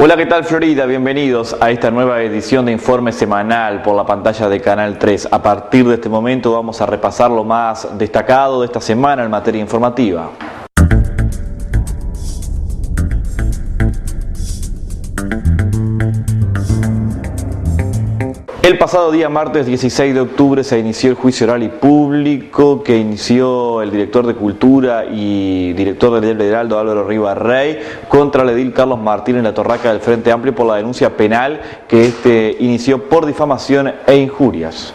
Hola, ¿qué tal Florida? Bienvenidos a esta nueva edición de Informe Semanal por la pantalla de Canal 3. A partir de este momento vamos a repasar lo más destacado de esta semana en materia informativa. El pasado día martes 16 de octubre se inició el juicio oral y público que inició el director de Cultura y director del diario El Heraldo, Álvaro Riva Rey, contra el edil Carlos Martínez Latorraca del Frente Amplio por la denuncia penal que inició por difamación e injurias.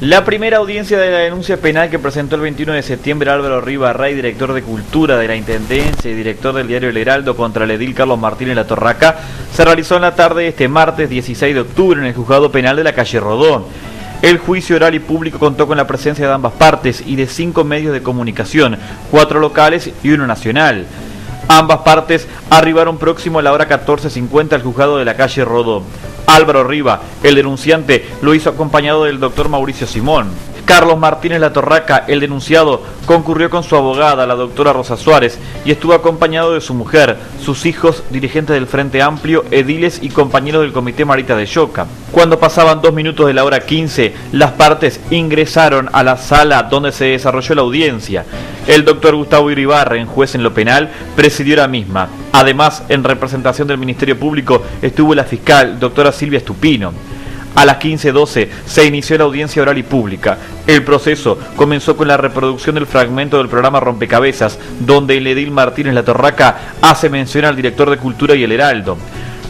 La primera audiencia de la denuncia penal que presentó el 21 de septiembre Álvaro Riva Rey, director de Cultura de la Intendencia y director del diario El Heraldo, contra el edil Carlos Martínez Latorraca, se realizó en la tarde de este martes 16 de octubre en el juzgado penal de la calle Rodó. El juicio oral y público contó con la presencia de ambas partes y de 5 medios de comunicación, 4 locales y 1 nacional. Ambas partes arribaron próximo a la hora 14:50 al juzgado de la calle Rodó. Álvaro Riva, el denunciante, lo hizo acompañado del doctor Mauricio Simón. Carlos Martínez Latorraca, el denunciado, concurrió con su abogada, la doctora Rosa Suárez, y estuvo acompañado de su mujer, sus hijos, dirigentes del Frente Amplio, ediles y compañeros del Comité Marita de Yoca. Cuando pasaban 2 minutos de la hora 15, las partes ingresaron a la sala donde se desarrolló la audiencia. El doctor Gustavo Iribarren, juez en lo penal, presidió la misma. Además, en representación del Ministerio Público, estuvo la fiscal, doctora Silvia Estupino. A las 15:12 se inició la audiencia oral y pública. El proceso comenzó con la reproducción del fragmento del programa Rompecabezas, donde el edil Martínez Latorraca hace mención al director de Cultura y El Heraldo.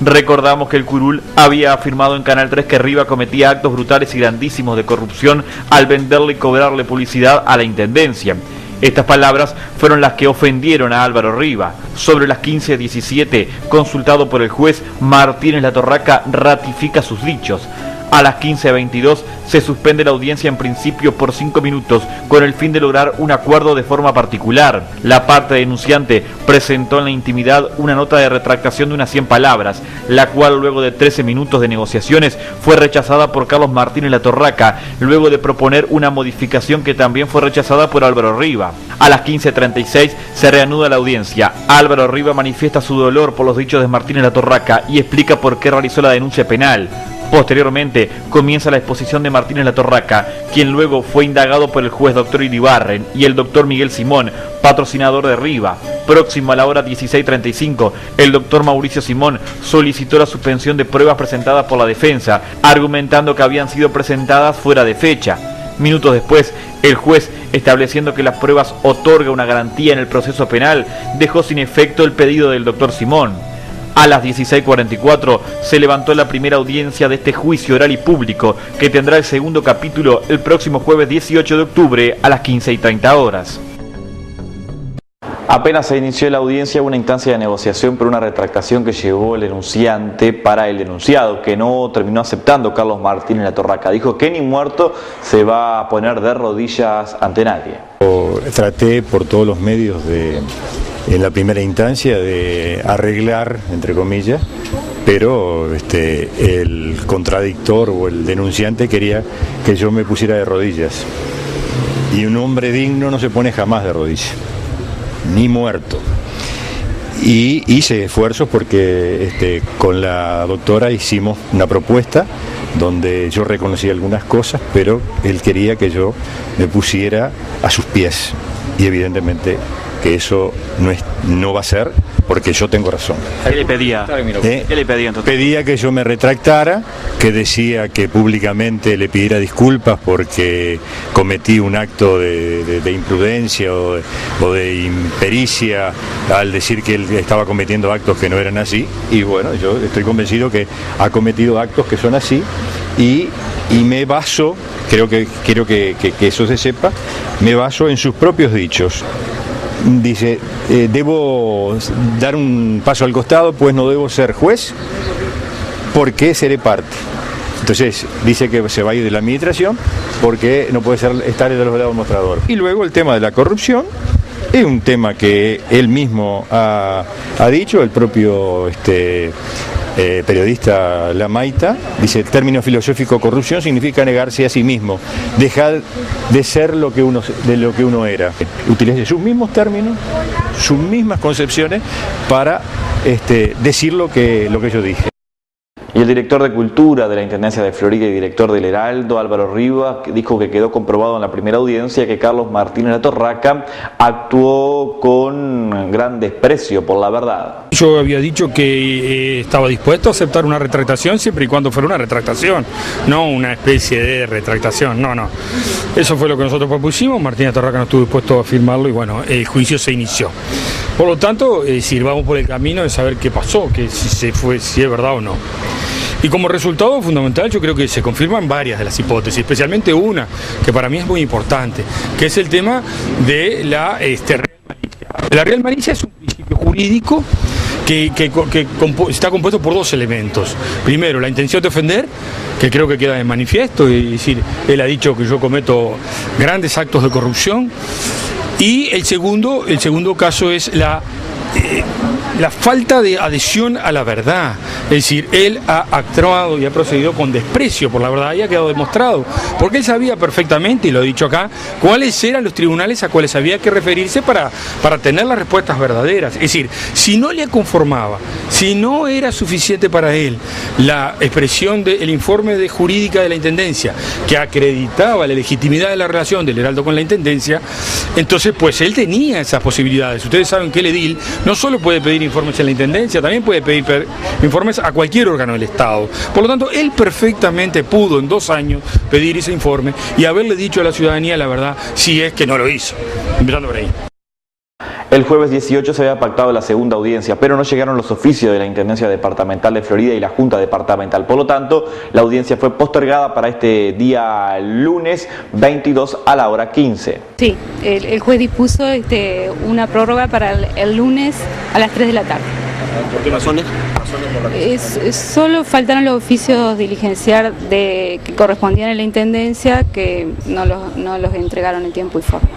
Recordamos que el curul había afirmado en Canal 3 que Riva cometía actos brutales y grandísimos de corrupción al venderle y cobrarle publicidad a la Intendencia. Estas palabras fueron las que ofendieron a Álvaro Riva. Sobre las 15:17, consultado por el juez, Martínez Latorraca ratifica sus dichos. A las 15:22 se suspende la audiencia en principio por 5 minutos con el fin de lograr un acuerdo de forma particular. La parte denunciante presentó en la intimidad una nota de retractación de unas 100 palabras, la cual luego de 13 minutos de negociaciones fue rechazada por Carlos Martínez Latorraca, luego de proponer una modificación que también fue rechazada por Álvaro Riva. A las 15:36 se reanuda la audiencia. Álvaro Riva manifiesta su dolor por los dichos de Martínez Latorraca y explica por qué realizó la denuncia penal. Posteriormente comienza la exposición de Martínez Latorraca, quien luego fue indagado por el juez doctor Iribarren y el doctor Miguel Simón, patrocinador de Riva. Próximo a la hora 16:35, el doctor Mauricio Simón solicitó la suspensión de pruebas presentadas por la defensa, argumentando que habían sido presentadas fuera de fecha. Minutos después, el juez, estableciendo que las pruebas otorgan una garantía en el proceso penal, dejó sin efecto el pedido del doctor Simón. A las 16:44 se levantó la primera audiencia de este juicio oral y público, que tendrá el segundo capítulo el próximo jueves 18 de octubre a las 15:30 horas. Apenas se inició la audiencia, hubo una instancia de negociación por una retractación que llevó el denunciante para el denunciado, que no terminó aceptando Carlos Martínez Latorraca. Dijo que ni muerto se va a poner de rodillas ante nadie. Traté por todos los medios en la primera instancia de arreglar, entre comillas, pero el contradictor o el denunciante quería que yo me pusiera de rodillas. Y un hombre digno no se pone jamás de rodillas, ni muerto. Y hice esfuerzos porque con la doctora hicimos una propuesta donde yo reconocí algunas cosas, pero él quería que yo me pusiera a sus pies. Y evidentemente que eso no va a ser, porque yo tengo razón. ¿Qué le pedía? ¿Qué le pedía entonces? Pedía que yo me retractara, que decía que públicamente le pidiera disculpas porque cometí un acto de imprudencia o de impericia al decir que él estaba cometiendo actos que no eran así. Y bueno, yo estoy convencido que ha cometido actos que son así y me baso, quiero que eso se sepa, me baso en sus propios dichos. Dice, debo dar un paso al costado, pues no debo ser juez, porque seré parte. Entonces dice que se va a ir de la administración porque no puede estar de los lados del mostrador. Y luego el tema de la corrupción es un tema que él mismo ha dicho, el propio periodista Lamaita, dice: el término filosófico corrupción significa negarse a sí mismo, dejar de ser de lo que uno era. Utilice sus mismos términos, sus mismas concepciones para decir lo que yo dije. Y el director de Cultura de la Intendencia de Florida y director del Heraldo, Álvaro Rivas, dijo que quedó comprobado en la primera audiencia que Carlos Martínez Latorraca actuó con gran desprecio por la verdad. Yo había dicho que estaba dispuesto a aceptar una retractación siempre y cuando fuera una retractación, no una especie de retractación, no. Eso fue lo que nosotros propusimos, Martínez Latorraca no estuvo dispuesto a firmarlo y bueno, el juicio se inició. Por lo tanto, vamos por el camino de saber qué pasó, que si es verdad o no. Y como resultado fundamental yo creo que se confirman varias de las hipótesis, especialmente una que para mí es muy importante, que es el tema de la real malicia. La real malicia es un principio jurídico que está compuesto por dos elementos. Primero, la intención de ofender, que creo que queda de manifiesto, es decir, él ha dicho que yo cometo grandes actos de corrupción, y el segundo caso es la falta de adhesión a la verdad, es decir, él ha actuado y ha procedido con desprecio por la verdad y ha quedado demostrado, porque él sabía perfectamente, y lo he dicho acá, cuáles eran los tribunales a cuales había que referirse para tener las respuestas verdaderas. Es decir, si no le conformaba, si no era suficiente para él la expresión del informe de jurídica de la Intendencia que acreditaba la legitimidad de la relación del Heraldo con la Intendencia, entonces pues él tenía esas posibilidades. Ustedes saben que el edil no solo puede pedir informes en la Intendencia, también puede pedir informes a cualquier órgano del Estado. Por lo tanto, él perfectamente pudo en 2 años pedir ese informe y haberle dicho a la ciudadanía la verdad, si es que no lo hizo. Empezando por ahí. El jueves 18 se había pactado la segunda audiencia, pero no llegaron los oficios de la Intendencia Departamental de Florida y la Junta Departamental. Por lo tanto, la audiencia fue postergada para este día lunes 22 a la hora 15. Sí, el juez dispuso una prórroga para el lunes a las 3 de la tarde. ¿Por qué razones? Solo faltaron los oficios diligenciar que correspondían a la Intendencia, que no los entregaron en tiempo y forma.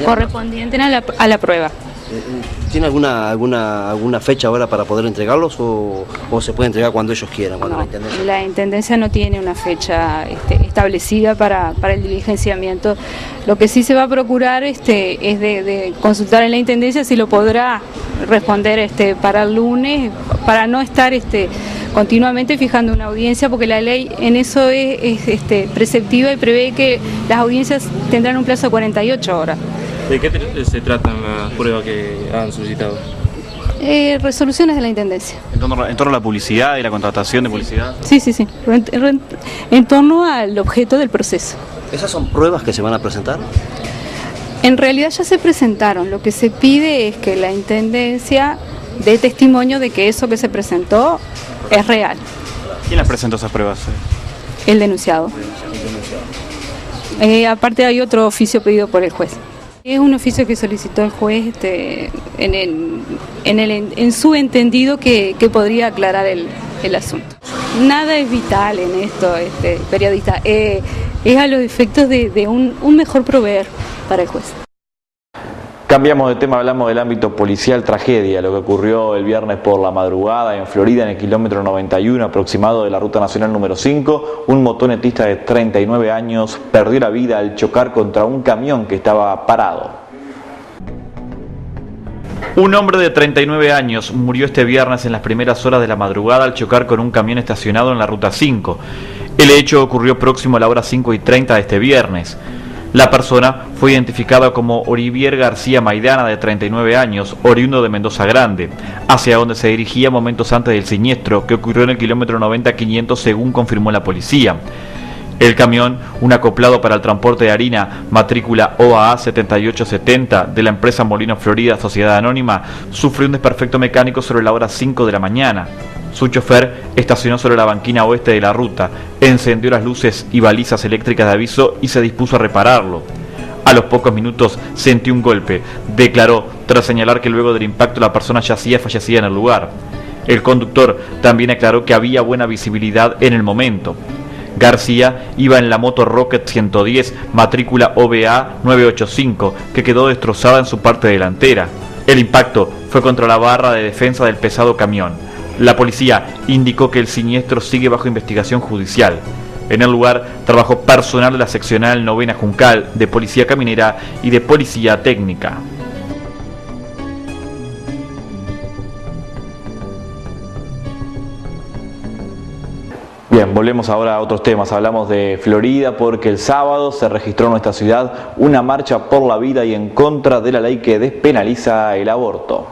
Correspondientes a la prueba. ¿Tiene alguna fecha ahora para poder entregarlos o se puede entregar cuando ellos quieran? Cuando la Intendencia no tiene una fecha establecida para el diligenciamiento. Lo que sí se va a procurar es de consultar en la Intendencia si lo podrá responder para el lunes, para no estar continuamente fijando una audiencia, porque la ley en eso es preceptiva y prevé que las audiencias tendrán un plazo de 48 horas. ¿De qué se tratan las pruebas que han solicitado? Resoluciones de la Intendencia. ¿En torno a la publicidad y la contratación de publicidad? Sí. En torno al objeto del proceso. ¿Esas son pruebas que se van a presentar? En realidad ya se presentaron. Lo que se pide es que la Intendencia dé testimonio de que eso que se presentó es real. ¿Quién las presentó esas pruebas? El denunciado. Aparte hay otro oficio pedido por el juez. Es un oficio que solicitó el juez en su entendido que podría aclarar el asunto. Nada es vital en esto, periodista. Es a los efectos de un mejor proveer para el juez. Cambiamos de tema, hablamos del ámbito policial, tragedia, lo que ocurrió el viernes por la madrugada en Florida, en el kilómetro 91 aproximado de la ruta nacional número 5. Un motonetista de 39 años perdió la vida al chocar contra un camión que estaba parado. Un hombre de 39 años murió este viernes en las primeras horas de la madrugada al chocar con un camión estacionado en la ruta 5. El hecho ocurrió próximo a la hora 5:30 de este viernes. La persona fue identificada como Olivier García Maidana, de 39 años, oriundo de Mendoza Grande, hacia donde se dirigía momentos antes del siniestro, que ocurrió en el kilómetro 90-500, según confirmó la policía. El camión, un acoplado para el transporte de harina, matrícula OAA 7870, de la empresa Molino Florida Sociedad Anónima, sufrió un desperfecto mecánico sobre la hora 5 de la mañana. Su chofer estacionó sobre la banquina oeste de la ruta, encendió las luces y balizas eléctricas de aviso y se dispuso a repararlo. A los pocos minutos sentí un golpe, declaró, tras señalar que luego del impacto la persona yacía fallecida en el lugar. El conductor también aclaró que había buena visibilidad en el momento. García iba en la moto Rocket 110, matrícula OBA 985, que quedó destrozada en su parte delantera. El impacto fue contra la barra de defensa del pesado camión. La policía indicó que el siniestro sigue bajo investigación judicial. En el lugar trabajó personal de la seccional 9ª Juncal, de Policía Caminera y de Policía Técnica. Bien, volvemos ahora a otros temas. Hablamos de Florida porque el sábado se registró en nuestra ciudad una marcha por la vida y en contra de la ley que despenaliza el aborto.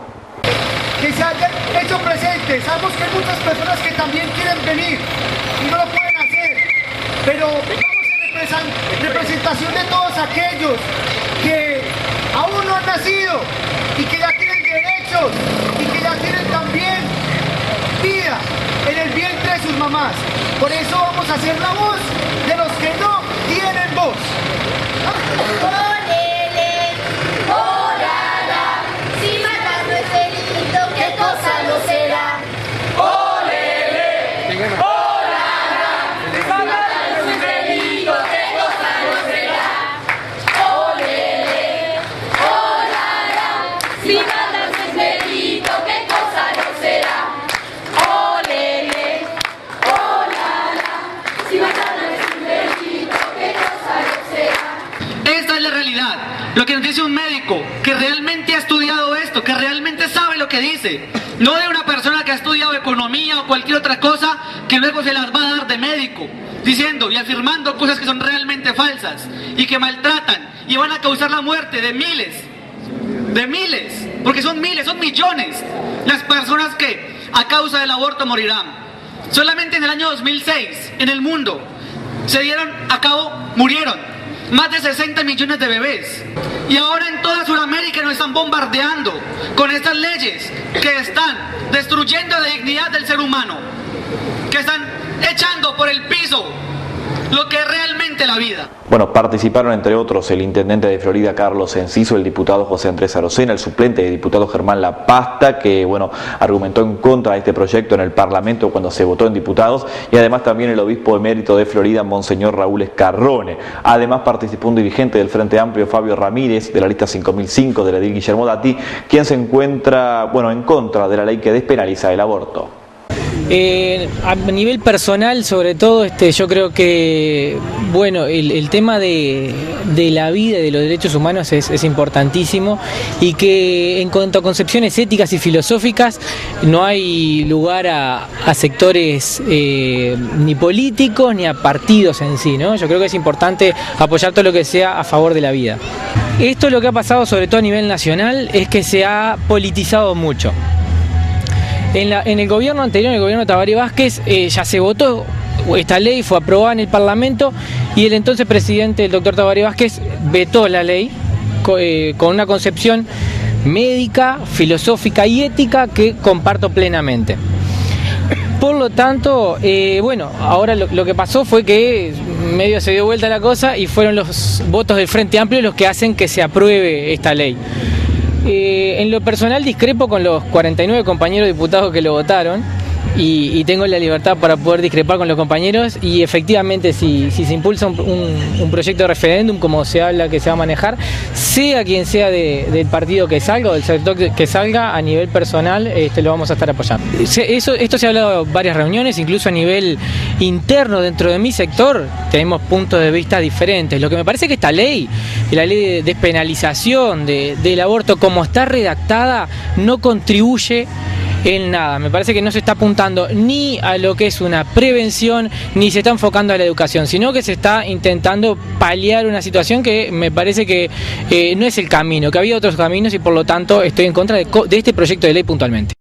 Que se hayan hecho presentes. Sabemos que hay muchas personas que también quieren venir y no lo pueden hacer, pero vamos en representación de todos aquellos que aún no han nacido y que ya tienen derechos y que ya tienen también vida en el vientre de sus mamás. Por eso vamos a hacer la voz de los que no tienen voz. Olele, orala, si matando es delito, ¿qué cosa no será? Olele, orala, si matando es delito, ¿qué cosa no será? Olele, orala, si matando es delito, ¿qué cosa no será? Olele, orala, si matando es delito, ¿qué cosa no será? Esta es la realidad, lo que nos dice un médico que realmente ha estudiado esto, que realmente sabe lo que dice, no de una persona que ha estudiado economía o cualquier otra cosa que luego se las va a dar de médico, diciendo y afirmando cosas que son realmente falsas y que maltratan y van a causar la muerte de miles, porque son miles, son millones las personas que a causa del aborto morirán. Solamente en el año 2006 en el mundo murieron más de 60 millones de bebés. Y ahora en toda Sudamérica nos están bombardeando con estas leyes que están destruyendo la dignidad del ser humano, que están echando por el piso lo que es realmente la vida. Bueno, participaron entre otros el intendente de Florida, Carlos Enciso, el diputado José Andrés Arocena, el suplente de diputado Germán La Pasta, que argumentó en contra de este proyecto en el Parlamento cuando se votó en diputados, y además también el obispo emérito de Florida, Monseñor Raúl Escarrone. Además participó un dirigente del Frente Amplio, Fabio Ramírez, de la lista 5005 de la edil Guillermo Dati, quien se encuentra en contra de la ley que despenaliza el aborto. A nivel personal, sobre todo, yo creo que el tema de la vida y de los derechos humanos es importantísimo, y que en cuanto a concepciones éticas y filosóficas no hay lugar a sectores ni políticos ni a partidos en sí, ¿no? Yo creo que es importante apoyar todo lo que sea a favor de la vida. Esto, lo que ha pasado sobre todo a nivel nacional, es que se ha politizado mucho. En el gobierno anterior, en el gobierno de Tabaré Vázquez, ya se votó esta ley, fue aprobada en el Parlamento, y el entonces presidente, el doctor Tabaré Vázquez, vetó la ley con una concepción médica, filosófica y ética que comparto plenamente. Por lo tanto, ahora lo que pasó fue que medio se dio vuelta la cosa y fueron los votos del Frente Amplio los que hacen que se apruebe esta ley. En lo personal discrepo con los 49 compañeros diputados que lo votaron, y tengo la libertad para poder discrepar con los compañeros, y efectivamente si se impulsa un proyecto de referéndum, como se habla que se va a manejar, sea quien sea del partido que salga o del sector que salga, a nivel personal lo vamos a estar apoyando. Esto se ha hablado en varias reuniones, incluso a nivel interno dentro de mi sector tenemos puntos de vista diferentes. Lo que me parece que esta ley, la ley de despenalización del aborto como está redactada, no contribuye en nada. Me parece que no se está apuntando ni a lo que es una prevención, ni se está enfocando a la educación, sino que se está intentando paliar una situación que me parece que no es el camino, que había otros caminos, y por lo tanto estoy en contra de este proyecto de ley puntualmente.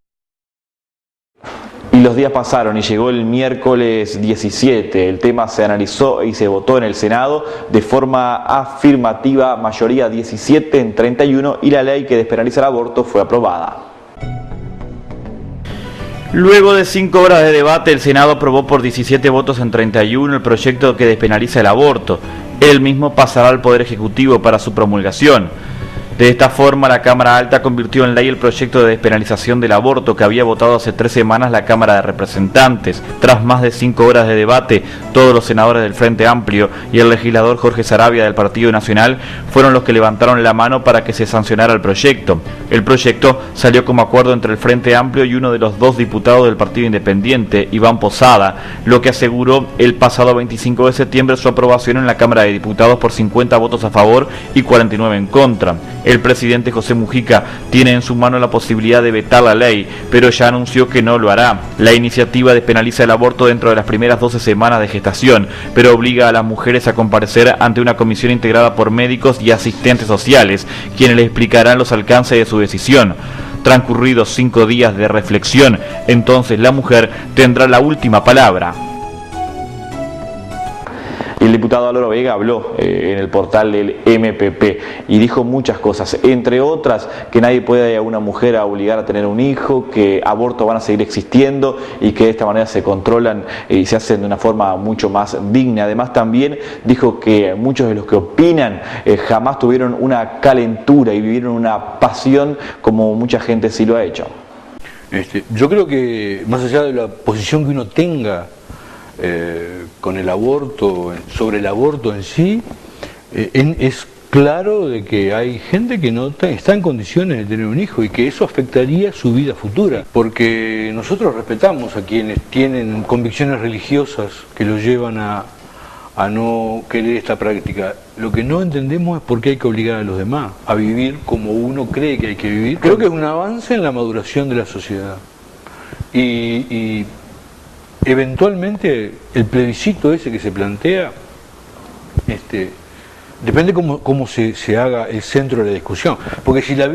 Y los días pasaron y llegó el miércoles 17. El tema se analizó y se votó en el Senado de forma afirmativa, mayoría 17 en 31, y la ley que despenaliza el aborto fue aprobada. Luego de 5 horas de debate, el Senado aprobó por 17 votos en 31 el proyecto que despenaliza el aborto. El mismo pasará al Poder Ejecutivo para su promulgación. De esta forma, la Cámara Alta convirtió en ley el proyecto de despenalización del aborto que había votado hace 3 semanas la Cámara de Representantes. Tras más de 5 horas de debate, todos los senadores del Frente Amplio y el legislador Jorge Saravia del Partido Nacional fueron los que levantaron la mano para que se sancionara el proyecto. El proyecto salió como acuerdo entre el Frente Amplio y uno de los 2 diputados del Partido Independiente, Iván Posada, lo que aseguró el pasado 25 de septiembre su aprobación en la Cámara de Diputados por 50 votos a favor y 49 en contra. El presidente José Mujica tiene en su mano la posibilidad de vetar la ley, pero ya anunció que no lo hará. La iniciativa despenaliza el aborto dentro de las primeras 12 semanas de gestación, pero obliga a las mujeres a comparecer ante una comisión integrada por médicos y asistentes sociales, quienes les explicarán los alcances de su decisión. Transcurridos 5 días de reflexión, entonces la mujer tendrá la última palabra. El diputado Álvaro Vega habló en el portal del MPP y dijo muchas cosas, entre otras que nadie puede a una mujer a obligar a tener un hijo, que abortos van a seguir existiendo y que de esta manera se controlan y se hacen de una forma mucho más digna. Además también dijo que muchos de los que opinan jamás tuvieron una calentura y vivieron una pasión como mucha gente sí lo ha hecho. Yo creo que más allá de la posición que uno tenga con el aborto, sobre el aborto en sí, es claro de que hay gente que no está en condiciones de tener un hijo y que eso afectaría su vida futura, porque nosotros respetamos a quienes tienen convicciones religiosas que los llevan a no querer esta práctica. Lo que no entendemos es por qué hay que obligar a los demás a vivir como uno cree que hay que vivir. Creo que es un avance en la maduración de la sociedad y eventualmente el plebiscito ese que se plantea depende cómo se haga el centro de la discusión, porque si la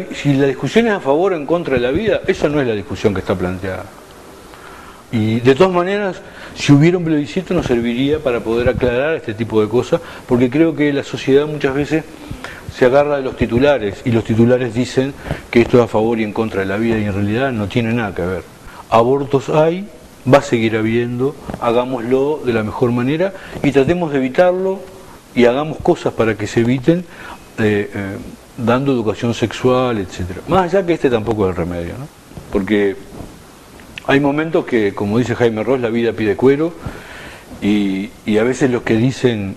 discusión es a favor o en contra de la vida, esa no es la discusión que está planteada. Y de todas maneras, si hubiera un plebiscito nos serviría para poder aclarar este tipo de cosas, porque creo que la sociedad muchas veces se agarra de los titulares y los titulares dicen que esto es a favor y en contra de la vida y en realidad no tiene nada que ver. Abortos hay, va a seguir habiendo, hagámoslo de la mejor manera y tratemos de evitarlo y hagamos cosas para que se eviten, dando educación sexual, etcétera. Más allá que tampoco es el remedio, ¿no? Porque hay momentos que, como dice Jaime Ross, la vida pide cuero y a veces los que dicen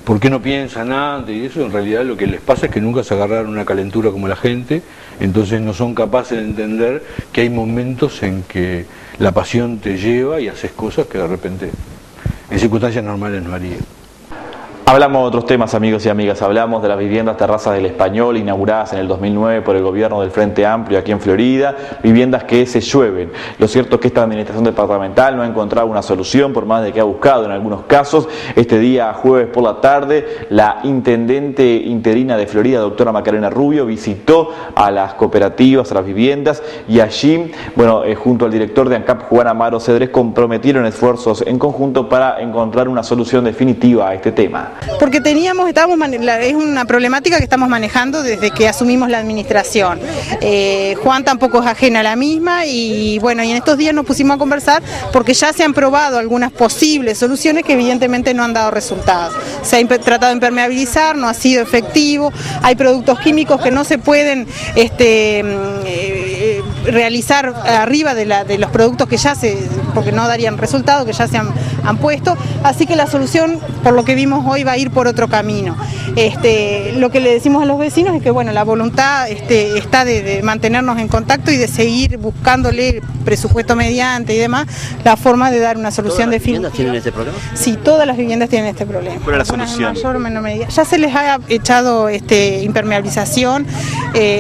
¿por qué no piensan antes? Y eso en realidad lo que les pasa es que nunca se agarraron una calentura como la gente, entonces no son capaces de entender que hay momentos en que la pasión te lleva y haces cosas que de repente en circunstancias normales no harías. Hablamos de otros temas, amigos y amigas. Hablamos de las viviendas terrazas del Español inauguradas en el 2009 por el gobierno del Frente Amplio aquí en Florida, viviendas que se llueven. Lo cierto es que esta administración departamental no ha encontrado una solución, por más de que ha buscado en algunos casos. Este día jueves por la tarde, la intendente interina de Florida, doctora Macarena Rubio, visitó a las cooperativas, a las viviendas, y allí, junto al director de ANCAP, Juan Amaro Cedrés, comprometieron esfuerzos en conjunto para encontrar una solución definitiva a este tema. Porque es una problemática que estamos manejando desde que asumimos la administración. Juan tampoco es ajena a la misma y en estos días nos pusimos a conversar porque ya se han probado algunas posibles soluciones que evidentemente no han dado resultados. Se ha tratado de impermeabilizar, no ha sido efectivo, hay productos químicos que no se pueden realizar arriba de los productos que porque no darían resultado, que ya se han puesto, así que la solución, por lo que vimos hoy, va a ir por otro camino. Lo que le decimos a los vecinos es que la voluntad está de mantenernos en contacto y de seguir buscándole presupuesto mediante y demás la forma de dar una solución definitiva. ¿Todas las viviendas tienen este problema? Sí, todas las viviendas tienen este problema. ¿Cuál es la solución? En mayor o menor medida. Ya se les ha echado impermeabilización,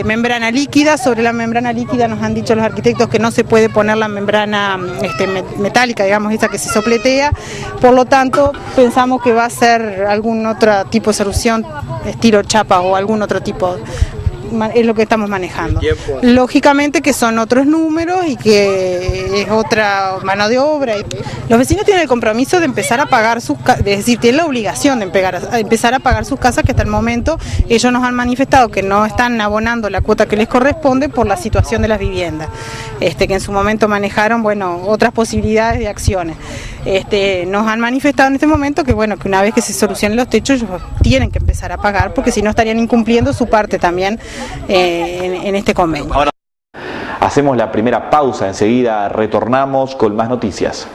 membrana líquida. Sobre la membrana líquida nos han dicho los arquitectos que no se puede poner la membrana metálica, digamos, esa que se sopletea. Por lo tanto, pensamos que va a ser algún otro tipo de solución, estilo chapa o algún otro tipo. Es lo que estamos manejando. Lógicamente que son otros números y que es otra mano de obra. Los vecinos tienen el compromiso de empezar a pagar sus casas, es decir, tienen la obligación de empezar a pagar sus casas, que hasta el momento ellos nos han manifestado que no están abonando la cuota que les corresponde por la situación de las viviendas, que en su momento manejaron otras posibilidades de acciones. Nos han manifestado en este momento que que una vez que se solucionen los techos ellos tienen que empezar a pagar, porque si no estarían incumpliendo su parte también en este convenio. Ahora hacemos la primera pausa, enseguida retornamos con más noticias.